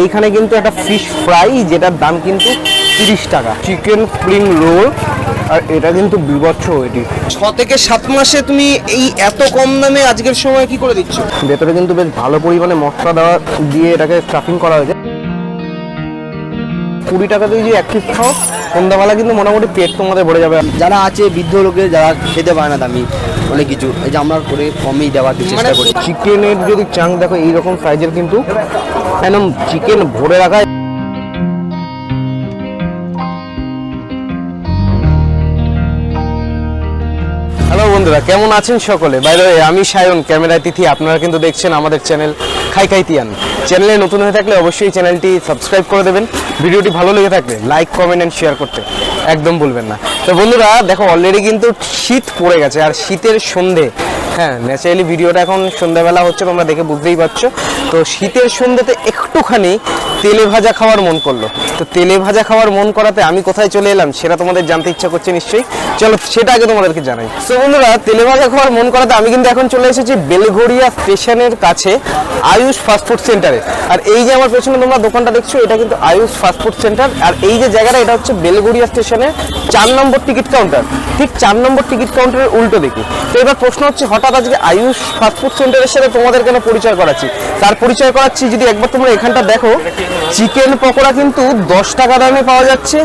এইখানে কিন্তু একটা ফিশ ফ্রাই যেটার দাম কিন্তু 30 টাকা, চিকেন স্প্রিং রোল, আর এটা কিন্তু বিভৎস এটি। 6 থেকে 7 মাসে তুমি এই এত কম দামে আজকের সময় কি করে দিচ্ছ? ভেতরে কিন্তু বেশ ভালো পরিমাণে মশলা দেওয়া দিয়ে এটাকে স্টাফিং করা হয়েছে। 20 টাকা দিয়ে যে এক পিস খাও সন্ধ্যাবেলা কিন্তু মোটামুটি পেট তোমাদের ভরে যাবে। যারা আছে বৃদ্ধ লোকের যারা খেতে পারে না দামি অনেক কিছু, এই যে আমরা করে কমই দেওয়ার চেষ্টা করি। চিকেনের যদি চাঙ্ক দেখো এইরকম সাইজের কিন্তু একদম চিকেন ভরে রাখা। হ্যালো বন্ধুরা, কেমন আছেন সকলে? বাইরে আমি সায়ন, ক্যামেরায় তিথি। আপনারা কিন্তু দেখছেন আমাদের চ্যানেল খাই খাই তিয়ান। চ্যানেলে নতুন হয়ে থাকলে অবশ্যই চ্যানেলটি সাবস্ক্রাইব করে দেবেন। ভিডিওটি ভালো লেগে থাকলে লাইক, কমেন্ট অ্যান্ড শেয়ার করতে একদম ভুলবেন না। তো বন্ধুরা দেখো, অলরেডি কিন্তু শীত পড়ে গেছে, আর শীতের সন্ধে, হ্যাঁ ন্যাচারালি ভিডিওটা এখন সন্ধ্যাবেলা হচ্ছে, তোমরা দেখে বুঝতেই পারছো। তো শীতের সন্ধ্যেতে একটুখানি তেলে ভাজা খাওয়ার মন করলো। তো তেলে ভাজা খাওয়ার মন করাতে আমি কোথায় চলে এলাম সেটা তোমাদের জানতে ইচ্ছা করছে নিশ্চয়ই। চলো সেটা আগে তোমাদেরকে জানাই। তো বন্ধুরা, তেলে ভাজা খাওয়ার মন করাতে আমি কিন্তু এখন চলে এসেছি বেলঘড়িয়া স্টেশনের কাছে আয়ুষ ফাস্টফুড সেন্টারে। আর এই যে আমার পেছনে তোমরা দোকানটা দেখছো, এটা কিন্তু আয়ুষ ফাস্টফুড সেন্টার। আর এই যে জায়গাটা, এটা হচ্ছে বেলঘড়িয়া স্টেশনের 4 নম্বর টিকিট কাউন্টার, ঠিক 4 নম্বর টিকিট কাউন্টারের উল্টো দিকে। তো এবার প্রশ্ন হচ্ছে, হঠাৎ আজকে আয়ুষ ফাস্টফুড সেন্টারের সাথে তোমাদের কেন পরিচয় করাচ্ছি? তার পরিচয় করাচ্ছি, যদি একবার তোমরা এখানটা দেখো, চিকেন পকোড়া কিন্তু 10 টাকা দামে পাওয়া যাচ্ছে,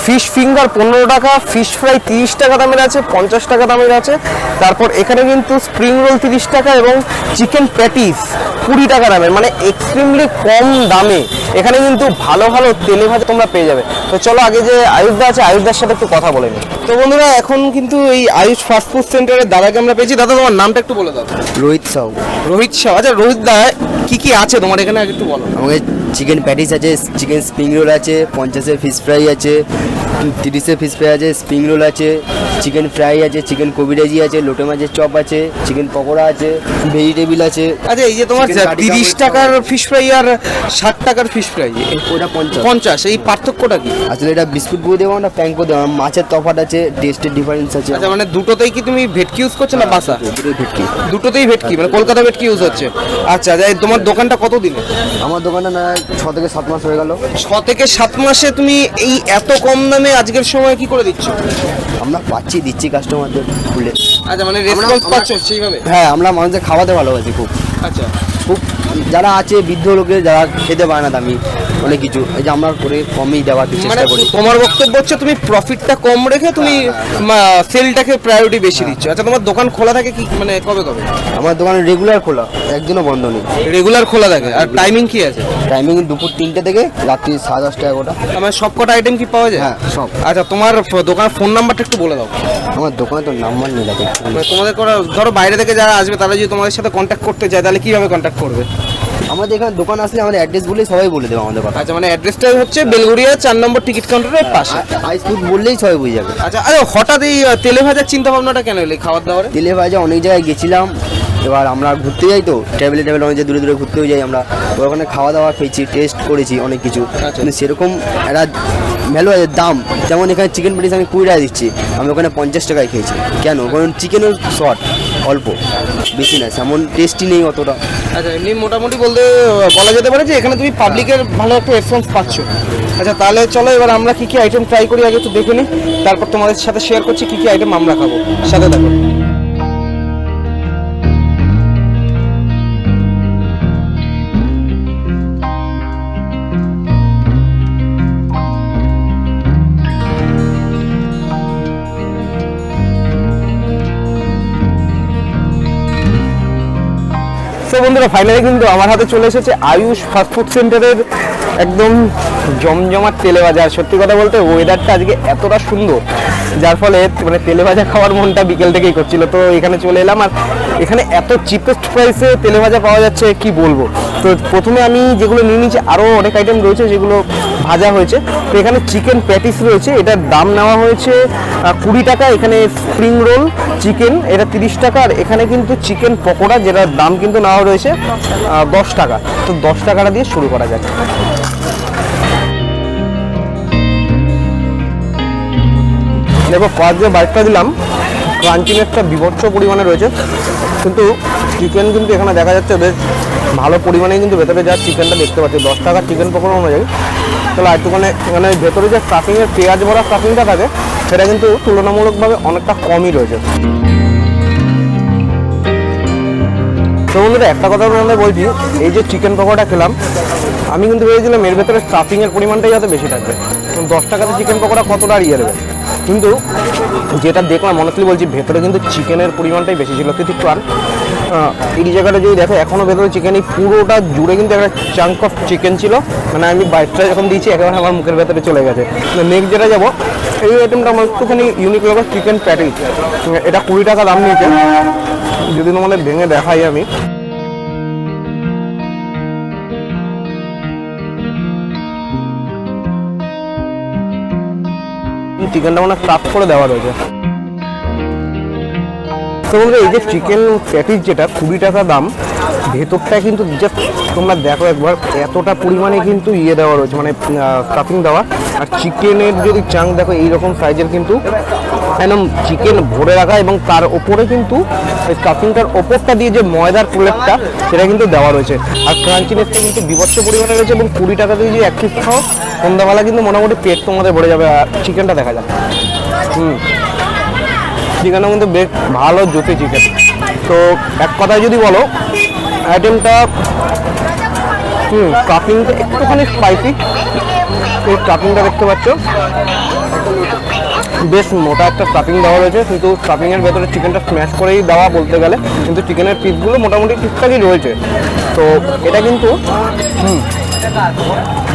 ফিশ ফিঙ্গার 15 টাকা, ফিশ ফ্রাই 30 টাকা দামের আছে, 50 টাকা দামের আছে। তারপর এখানে কিন্তু স্প্রিং রোল 30 টাকা এবং চিকেন প্যাটিস 20 টাকা দামের, মানে এক্সট্রিমলি কম দামে এখানে কিন্তু ভালো ভালো তেলে ভাজা তোমরা পেয়ে যাবে। তো চলো আগে যে আয়ুষদা আছে, আয়ুষদার সাথে একটু কথা বলে নিই। তো বন্ধুরা, এখন কিন্তু এই আয়ুষ ফাস্টফুড সেন্টারের দাদাকে আমরা পেয়েছি। দাদা, তোমার নামটা একটু বলে দাও। রোহিত সাউ। রোহিত শাহ। আচ্ছা রোহিত দা, কি আছে তোমার এখানে আগে একটু বলো। আমাকে চিকেন প্যাটিস আছে, চিকেন স্প্রিং রোল আছে, 50-এর ফিশ ফ্রাই আছে, 30-এর ফিশ ফ্রাই আছে, স্প্রিং রোল আছে, চিকেন ফ্রাই আছে, চিকেন কবিরাজি আছে, লোটে মাছের চপ আছে, চিকেন পকোড়া আছে, ভেজিটেবিল আছে। আচ্ছা, এই যে তোমার 30 টাকার ফিশ ফ্রাই আর 60 টাকার ফিশ ফ্রাই, ওটা 50, এই পার্থক্যটা কি? আসলে এটা বিস্কুট করে দেবো না প্যাঙ্ক করে দেবো, মাছের তফাৎ আছে, টেস্টের ডিফারেন্স আছে। আচ্ছা, মানে দুটোতেই কি তুমি ভেটকি ইউজ করছো না বাসা? দুটোই ভেটকি। দুটোতেই ভেটকি, মানে কলকাতা ভেটকি ইউজ হচ্ছে। আচ্ছা, তোমার দোকানটা কতদিন? আমার দোকানটা না 6 থেকে 7 মাস হয়ে গেল। 6 থেকে 7 মাসে তুমি এই এত কম দামে আজকের সময় কি করে দিচ্ছ? আমরা দিচ্ছি কাস্টমারদের খুলে। আচ্ছা, মানে রেসপন্স পাচ্ছ সেইভাবে? হ্যাঁ, আমরা মানুষদের খাওয়াতে ভালোবাসি খুব। আচ্ছা, খুব যারা আছে বৃদ্ধ লোকের যারা খেতে পারে না দামি অনেক কিছু, এই যে আমরা করে কমই দেওয়ার মানে চেষ্টা করি। তোমার বক্তব্য হচ্ছে তুমি প্রফিটটা কম রেখে তুমি সেলটাকে প্রায়োরিটি বেশি দিচ্ছ। আচ্ছা, তোমার দোকান খোলা থাকে কি, মানে কবে? আমার দোকান রেগুলার খোলা, একদিনও বন্ধ নেই। রেগুলার খোলা থাকে। আর টাইমিং কি আছে? টাইমিং দুপুর 3টে থেকে রাত্রি 10:30 11টা। আমার সব কটা আইটেম কি পাওয়া যায়? হ্যাঁ, সব। আচ্ছা, তোমার দোকান ফোন নাম্বারটা একটু বলে দাও। আমার দোকানে তো নাম্বার নেই লাগে। মানে তোমাদের ধরো বাইরে থেকে যারা আসবে, তারা যদি তোমাদের সাথে কন্ট্যাক্ট করতে চায়, তাহলে কিভাবে কন্ট্যাক্ট করবে? আমাদের এখানে দোকান আসলে আমাদের অ্যাড্রেস বললেই সবাই বলে দেবে আমাদের কথা। আচ্ছা, মানে অ্যাড্রেসটা হচ্ছে বেলঘড়িয়া 4 নম্বর টিকিট কাউন্টারের পাশে। আইস ফুড বললেই সবাই বুঝে যাবে। আচ্ছা, হঠাৎ এই তেলে ভাজার চিন্তা ভাবনাটা কেন এলো খাবার দাবারে? তেলে ভাজা অনেক জায়গায় গেছিলাম, এবার আমরা ঘুরতে যাই তো ট্রাভেলে অনেক দূরে দূরে ঘুরতেও যাই আমরা, ওখানে খাওয়া দাওয়া খেয়েছি, টেস্ট করেছি অনেক কিছু, কিন্তু সেরকম একটা ভ্যালু আছে, দাম যেমন এখানে চিকেন প্যাটিস আমি 20 টাকা দিচ্ছি, আমি ওখানে 50 টাকায় খেয়েছি। কেন? কারণ চিকেনও শর্ট, অল্প, বেশি না, তেমন টেস্টি নেই অতটা। আচ্ছা, এমনি মোটামুটি বলা যেতে পারে যে এখানে তুমি পাবলিকের ভালো একটা রেসপন্স পাচ্ছ। আচ্ছা, তাহলে চলো এবার আমরা কি কি আইটেম ট্রাই করি আগে একটু দেখে নিই, তারপর তোমাদের সাথে শেয়ার করছি কি কি আইটেম আমরা খাবো। সাথে দেখো। তো বন্ধুরা, ফাইনালি কিন্তু আমার হাতে চলে এসেছে আয়ুষ ফাস্টফুড সেন্টারের একদম জমজমাট তেলে ভাজা। আর সত্যি কথা বলতে ওয়েদারটা আজকে এতটা সুন্দর, যার ফলে মানে তেলে ভাজা খাওয়ার মনটা বিকেল থেকেই করছিল। তো এখানে চলে এলাম, আর এখানে এত চিপেস্ট প্রাইসে তেলে ভাজা পাওয়া যাচ্ছে কি বলবো। তো প্রথমে আমি যেগুলো নিয়ে নিয়েছি, আরও অনেক আইটেম রয়েছে যেগুলো ভাজা হয়েছে। তো এখানে চিকেন প্যাটিস রয়েছে, এটার দাম নেওয়া হয়েছে 20 টাকা। এখানে স্প্রিং রোল চিকেন, এটা 30 টাকা। আর এখানে কিন্তু চিকেন পকোড়া, যেটার দাম কিন্তু নেওয়া রয়েছে 10 টাকা। তো 10 টাকাটা দিয়ে শুরু করা যাক। দেখো, ফার্স্ট যে বাইকটা দিলাম, ক্রাঞ্চিনেসটা বিভৎস পরিমাণে রয়েছে, কিন্তু চিকেন কিন্তু এখানে দেখা যাচ্ছে বেশ ভালো পরিমাণে কিন্তু ভেতরে যা চিকেনটা দেখতে পাচ্ছি 10 টাকার চিকেন পকোড়া অনুযায়ী। তাহলে একটুখানি মানে ভেতরে যে স্টাফিংয়ের পেঁয়াজ ভরা স্টাফিংটা থাকে সেটা কিন্তু তুলনামূলকভাবে অনেকটা কমই রয়েছে। তো বন্ধুরা একটা কথা আপনাদের বলছি, এই যে চিকেন পকোড়া খেলাম আমি কিন্তু ভেবেছিলাম এর ভেতরে স্টাফিংয়ের পরিমাণটাই যাতে বেশি থাকবে, 10 টাকাতে চিকেন পকোড়া কতটা ইয়ে দেবে, কিন্তু যেটা দেখলাম অনেকটাই বলছি ভেতরে কিন্তু চিকেনের পরিমাণটাই বেশি ছিল। তুই একটু আর এই জায়গাটা যদি দেখো এখনও ভেতরে চিকেন এই পুরোটা জুড়ে কিন্তু একটা চাঙ্ক অফ চিকেন ছিল, মানে আমি বাইকটা যখন দিয়েছি একেবারে আমার মুখের ভেতরে চলে গেছে। নেক্সট যেটা যাবো এই আইটেমটা আমার একটুখানি ইউনিক লাগবে, চিকেন প্যাটিস। এটা 20 টাকা দাম নিয়েছে, যদি তোমাদের ভেঙে দেখাই আমি। চিকেনটা মানে স্টাফ করে দেওয়া রয়েছে। তো বন্ধুরা এই যে চিকেন প্যাটিস যেটা 20 টাকা দাম, ভেতরটা কিন্তু জাস্ট তোমরা দেখো একবার এতটা পরিমাণে কিন্তু ইয়ে দেওয়া রয়েছে, মানে স্টাফিং দেওয়া। আর চিকেনের যদি চাং দেখো এইরকম সাইজের কিন্তু একদম চিকেন ভরে রাখা, এবং তার ওপরে কিন্তু ওই স্টাফিংটার ওপরটা দিয়ে যে ময়দার প্লেটটা সেটা কিন্তু দেওয়া রয়েছে। আর ক্রাঞ্চিনেসটা কিন্তু বিভৎস পরিমাণে রয়েছে, এবং 20 টাকা দিয়ে যদি এক পিস খাও সন্ধ্যাবেলা কিন্তু মোটামুটি পেট তোমাদের ভরে যাবে। আর চিকেনটা দেখা যাক, চিকেনটা কিন্তু বেশ ভালো জুতি চিকেন। তো এক কথায় যদি বলো আইটেমটা স্টাফিংটা একটুখানি স্পাইসি, এই স্টাফিংটা দেখতে পাচ্ছ বেশ মোটা একটা স্টাফিং দেওয়া রয়েছে, কিন্তু স্টাফিংয়ের ভেতরে চিকেনটা স্ম্যাশ করেই দেওয়া বলতে গেলে, কিন্তু চিকেনের পিসগুলো মোটামুটি ঠিকঠাকই রয়েছে। তো এটা কিন্তু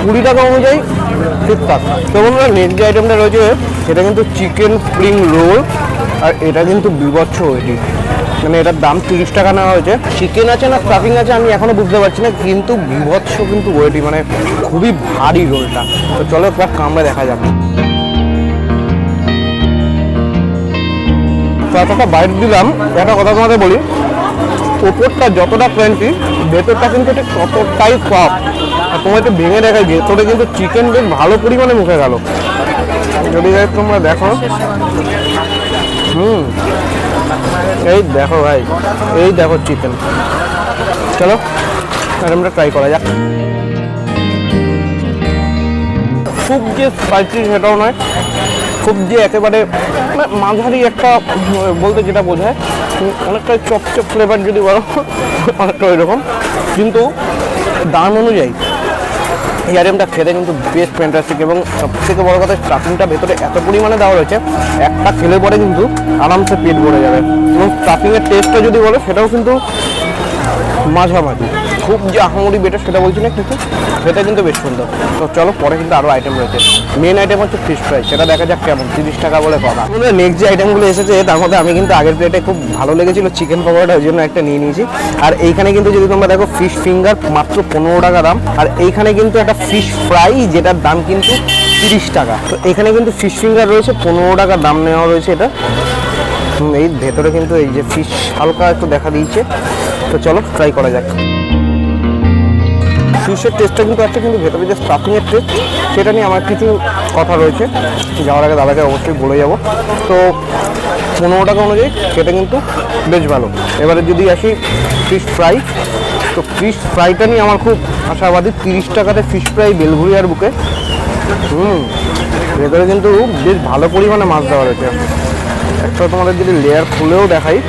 20 টাকা অনুযায়ী ঠিকঠাক। তো বন্ধুরা নেক্সট যে আইটেমটা রয়েছে সেটা কিন্তু চিকেন স্প্রিং রোল, আর এটা কিন্তু বিভৎস এটি, মানে এটার দাম 30 টাকা নেওয়া হয়েছে। চিকেন আছে না স্টাফিং আছে আমি এখনো বুঝতে পারছি না, কিন্তু বিভৎস কিন্তু ওয়েটি, মানে খুবই ভারী রোলটা। তো চলো একবার কামড়ে দেখা যাক। তো এতটা বাইট দিলাম, একটা কথা তোমাদের বলি, ওপরটা যতটা ক্রাঞ্চি ভেতরটা কিন্তু ঠিক ততটাই সফট। আর তোমার একটু ভেঙে দেখায় ভেতরে কিন্তু চিকেন বেশ ভালো পরিমাণে মুখে গেল। যদি তোমরা দেখো এই দেখো ভাই, এই দেখো চিকেন। চলো আমরা ট্রাই করা যাক। খুব যে স্পাইসি সেটাও নয়, খুব যে একেবারে মাঝারি একটা বলতে যেটা বোঝায়, অনেকটা চপচপ ফ্লেভার যদি বলো অনেকটা ওই রকম, কিন্তু দাম অনুযায়ী এই আইটেমটা খেতে কিন্তু বেশ ফ্যান্টাস্টিক। এবং সবথেকে বড় কথা স্টাফিংটা ভেতরে এত পরিমাণে দেওয়া রয়েছে, একটা খেলে পরে কিন্তু আরামসে পেট ভরে যাবে। এবং স্টাফিংয়ের টেস্টটা যদি বলো সেটাও কিন্তু মাঝামাঝি, খুব যে আহামরি বেটার সেটা বলছি না, কিন্তু সেটা কিন্তু বেশ সুন্দর। তো চলো পরে কিন্তু আরও আইটেম রয়েছে। মেন আইটেম হচ্ছে ফিশ ফ্রাই, সেটা দেখা যাক কেমন, 30 টাকা বলে কথা। নেক্সট যে আইটেমগুলো এসেছে তার মধ্যে আমি কিন্তু আগের প্লেটে খুব ভালো লেগেছিল চিকেন পকোড়াটা, ওই জন্য একটা নিয়ে নিয়েছি। আর এইখানে কিন্তু যদি তোমরা দেখো ফিশ ফিঙ্গার মাত্র 15 টাকা দাম, আর এইখানে কিন্তু একটা ফিশ ফ্রাই যেটার দাম কিন্তু 30 টাকা। তো এখানে কিন্তু ফিশ ফিঙ্গার রয়েছে 15 টাকা দাম নেওয়া রয়েছে এটা। এই ভেতরে কিন্তু এই যে ফিশ হালকা একটু দেখা দিয়েছে। তো চলো ট্রাই করা যাক। ফিশের টেস্টটা কিন্তু আছে, কিন্তু ভেতরে যে স্টাফিংয়ের টেস্ট সেটা নিয়ে আমার কিছু কথা রয়েছে, যাওয়ার আগে দাদাকে অবশ্যই বলে যাব। তো 15 টাকা অনুযায়ী সেটা কিন্তু বেশ ভালো। এবারে যদি আসি ফিশ ফ্রাই, তো ফিশ ফ্রাইটা নিয়ে আমার খুব আশাবাদী। 30 টাকাতে ফিশ ফ্রাই বেলঘুরিয়ার বুকে। ভেতরে কিন্তু বেশ ভালো পরিমাণে মাছ দেওয়া রয়েছে। একটা তোমাদের যদি লেয়ার খুলেও দেখাই,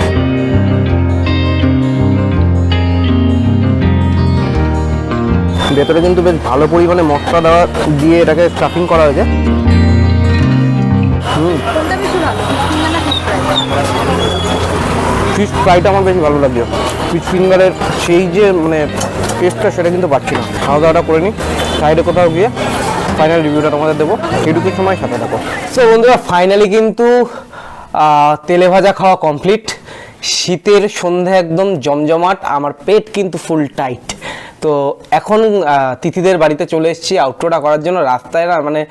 ভেতরে কিন্তু বেশ ভালো পরিমাণে মশলা দেওয়া দিয়ে এটাকে স্টাফিং করা হয়েছে। ফিশ ফ্রাইটা আমার বেশি ভালো লাগছে। ফিশ ফিঙ্গারের সেই যে মানে টেস্টটা সেটা কিন্তু পাচ্ছি না। খাওয়া দাওয়াটা করে নিই, সাইডে কোথাও গিয়ে ফাইনাল রিভিউটা তোমাদের দেবো। এইটুকু সময় সাথে থাকো। সো বন্ধুরা ফাইনালি কিন্তু তেলে ভাজা খাওয়া কমপ্লিট। শীতের সন্ধ্যা একদম জমজমাট, আমার পেট কিন্তু ফুল টাইট। তো এখন তিথিদের বাড়িতে চলে এসেছি আউটরোটা করার জন্য। রাস্তায় না মানে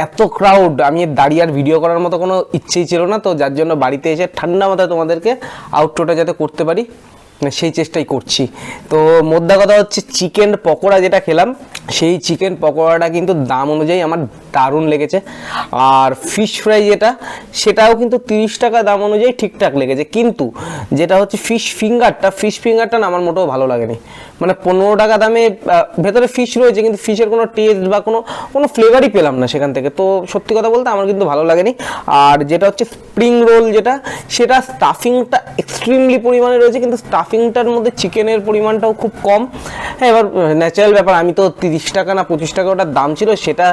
এত ক্রাউড, আমি দাঁড়িয়ে আর ভিডিও করার মতো কোনো ইচ্ছেই ছিল না। তো যার জন্য বাড়িতে এসে ঠান্ডা মাথায় তোমাদেরকে আউটরোটা যাতে করতে পারি সেই চেষ্টাই করছি। তো মোদ্দা কথা হচ্ছে চিকেন পকোড়া যেটা খেলাম, সেই চিকেন পকোড়াটা কিন্তু দাম অনুযায়ী আমার দারুণ লেগেছে। আর ফিশ ফ্রাই সেটাও কিন্তু 30 টাকা দাম অনুযায়ী ঠিকঠাক লেগেছে, কিন্তু যেটা হচ্ছে ফিশ ফিঙ্গারটা না আমার মোটেও ভালো লাগেনি। মানে 15 টাকা দামে ভেতরে ফিশ রয়েছে কিন্তু ফিশের কোনো টেস্ট বা কোনো ফ্লেভারই পেলাম না সেখান থেকে, তো সত্যি কথা বলতে আমার কিন্তু ভালো লাগেনি। আর যেটা হচ্ছে স্প্রিং রোল সেটা স্টাফিংটা এক্সট্রিমলি পরিমাণে রয়েছে, কিন্তু স্টাফিংটার মধ্যে চিকেনের পরিমাণটাও খুব কম। হ্যাঁ, এবার ন্যাচারাল ব্যাপার, আমি তো 30 টাকা না 25 টাকা ওটার দাম ছিল, সেটা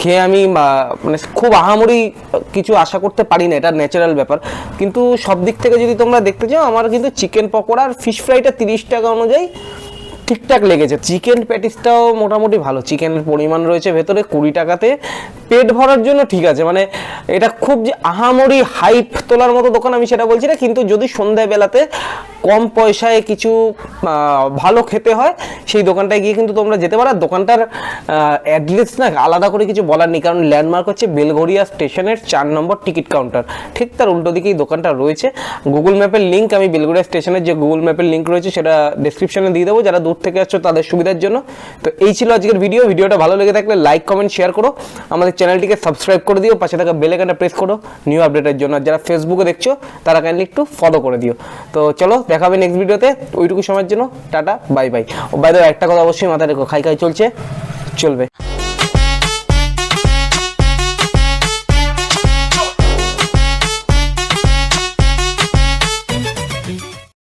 খেয়ে আমি মানে খুব আহামরি কিছু আশা করতে পারি না, এটা ন্যাচারাল ব্যাপার। কিন্তু সব দিক থেকে যদি তোমরা দেখতে চাও, আমার কিন্তু চিকেন পকোড়া আর ফিশ ফ্রাইটা 30 টাকা অনুযায়ী ঠিকঠাক লেগেছে। চিকেন প্যাটিসটাও মোটামুটি ভালো, চিকেনের পরিমাণ রয়েছে ভেতরে, 20 টাকাতে পেট ভরার জন্য ঠিক আছে। মানে এটা খুব যে আহামরি হাইপ তোলার মতো দোকান আমি সেটা বলছি না, কিন্তু যদি সন্ধ্যাবেলাতে কম পয়সায় কিছু ভালো খেতে হয় সেই দোকানটায় গিয়ে কিন্তু তোমরা যেতে পারো। দোকানটার অ্যাড্রেস না আলাদা করে কিছু বলার নেই, কারণ ল্যান্ডমার্ক হচ্ছে বেলঘরিয়া স্টেশনের 4 নম্বর টিকিট কাউন্টার, ঠিক তার উল্টো দিকেই দোকানটা রয়েছে। গুগল ম্যাপের লিঙ্ক আমি বেলঘরিয়া স্টেশনের যে গুগল ম্যাপের লিঙ্ক রয়েছে সেটা ডেসক্রিপশনে দিয়ে দেবো, যারা দূর থেকে আসছো তাদের সুবিধার জন্য। তো এই ছিল আজকের ভিডিওটা ভালো লেগে থাকলে লাইক কমেন্ট শেয়ার করো, আমাদের চ্যানেলটিকে সাবস্ক্রাইব করে দিও, পাশে থাকা বেল আইকনটা প্রেস করো নিউ আপডেটের জন্য। যারা ফেসবুকে দেখছো তারা কাইন্ডলি একটু ফলো করে দিও। তো চলো, দেখা হবে নেক্সট ভিডিওতে, ওইটুকু সময়ের জন্য টাটা বাই বাই। ও বাই দ্য ওয়ে, একটা কথা অবশ্যই মাথায় রেখো, খাই চলবে।